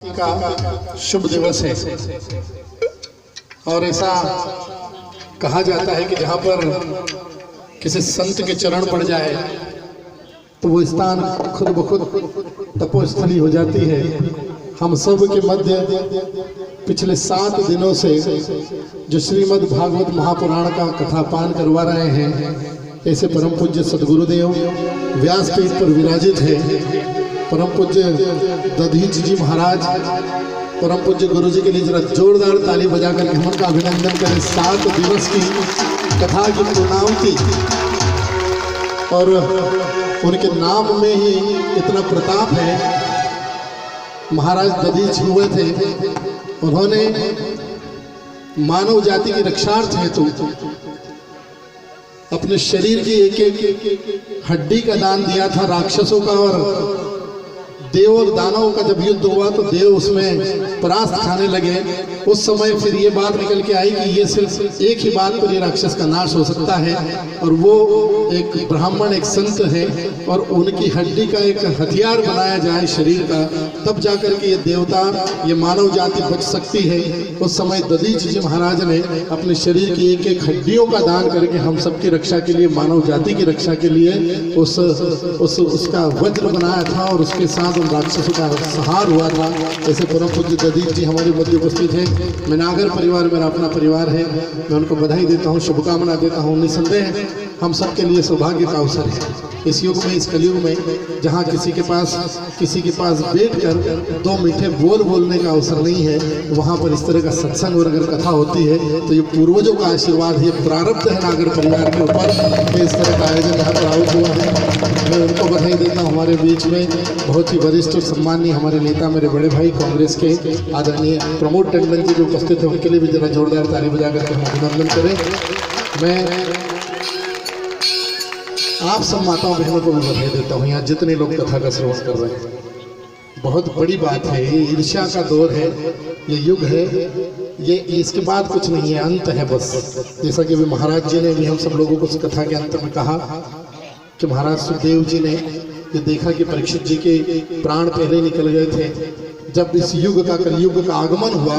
का शुभ दिवस है और ऐसा कहा जाता है कि जहाँ पर किसी संत के चरण पड़ जाए तो वो स्थान खुद ब खुद तपोस्थली हो जाती है। हम सब के मध्य पिछले 7 दिनों से जो श्रीमद् भागवत महापुराण का कथापान करवा रहे हैं, ऐसे परम पूज्य सदगुरुदेव व्यासपीठ पर विराजित है। परम पूज्य दधीच जी महाराज, परम पूज्य गुरु जी के लिए जरा जोरदार ताली बजाकर हम उनका अभिनंदन करें। 7 दिवस की कथा की पूर्णाहुति और उनके नाम में ही इतना प्रताप है। महाराज दधीच हुए थे, उन्होंने मानव जाति की रक्षार्थ हेतु अपने शरीर की एक एक हड्डी का दान दिया था। राक्षसों का और देव और दानवों का जब युद्ध हुआ तो देव उसमें परास्त खाने लगे। उस समय फिर ये बात निकल के आई कि ये सिर्फ एक ही बात पर ये राक्षस का नाश हो सकता है और वो एक ब्राह्मण, एक संत है और उनकी हड्डी का एक हथियार बनाया जाए शरीर का, तब जाकर के ये देवता, ये मानव जाति बच सकती है। उस समय दधीच जी महाराज ने अपने शरीर की एक एक हड्डियों का दान करके हम सबकी रक्षा के लिए, मानव जाति की रक्षा के लिए उसका वज्र बनाया था और उसके साथ उन राक्षसों का संहार हुआ था। ऐसे परम पूज्य दधीच जी हमारे मध्य उपस्थित हैं। मैं नागर परिवार, मेरा अपना परिवार है, मैं उनको बधाई देता हूँ, शुभकामना देता हूँ। निसंदेह हम सब के लिए सौभाग्य का अवसर है इस युग में, इस कलयुग में, जहाँ किसी के पास बैठकर 2 मीठे बोल बोलने का अवसर नहीं है, वहाँ पर इस तरह का सत्संग और अगर कथा होती है तो ये पूर्वजों का आशीर्वाद है, प्रारब्ध है नागर परिवार के ऊपर कि इस तरह का आयोजन यहाँ पर आउट हुआ है। मैं उनको बधाई देता हूँ। हमारे बीच में बहुत ही वरिष्ठ और सम्मानीय हमारे नेता, मेरे बड़े भाई कांग्रेस के आदरणीय प्रमोद टंडन जी जो उपस्थित है, उनके लिए भी जरा जोरदार ताली बजा करके हम अभिनंदन करें। मैं आप सब माताओं बहनों को भी बधाई देता हूँ, यहाँ जितने लोग कथा का श्रवण कर रहे हैं। बहुत बड़ी बात है, ये ईर्ष्या का दौर है, ये युग है, ये इसके बाद कुछ नहीं है, अंत है बस। जैसा कि अभी महाराज जी ने भी हम सब लोगों को इस कथा के अंत में कहा कि महाराज सुखदेव जी ने ये देखा कि परीक्षित जी के प्राण पहले निकल गए थे। जब इस युग का, कलयुग का आगमन हुआ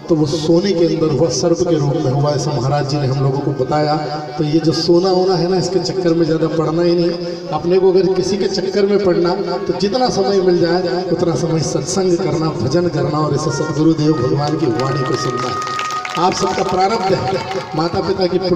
तो वो सोने के अंदर हुआ, सर्प के रूप में हुआ, ऐसा महाराज जी ने हम लोगों को बताया। तो ये जो सोना होना है ना, इसके चक्कर में ज़्यादा पड़ना ही नहीं। अपने को अगर किसी के चक्कर में पड़ना तो जितना समय मिल जाए उतना समय सत्संग करना, भजन करना और ऐसे सदगुरुदेव भगवान की वाणी को सुनना। आप सबका प्रारब्ध है, माता पिता की